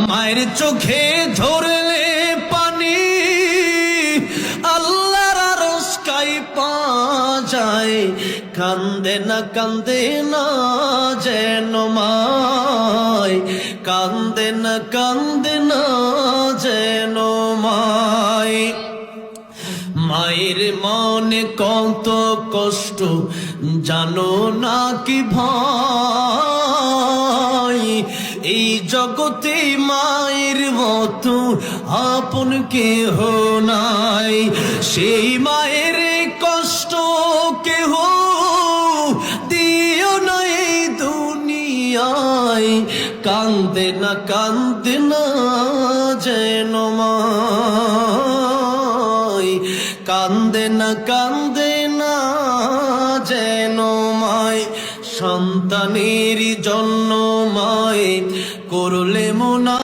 মায়ের চোখে ধরলে পানি আল্লাহর আরশ কাঁইপা যায়। কান্দে না যেন মায়, কান্দে না যেন মায়। মায়ের মনে কত কষ্ট জানো না কি ভাই, এই জগতে মায়ের মতো আপন কেহ নাই। সেই মায়ের কষ্ট কেহ দিও না এই দুনিয়ায়। কান্দে না যেন মায়, কান্দে না যেন মায়। সন্তানের জন্য মায় করলে মুনা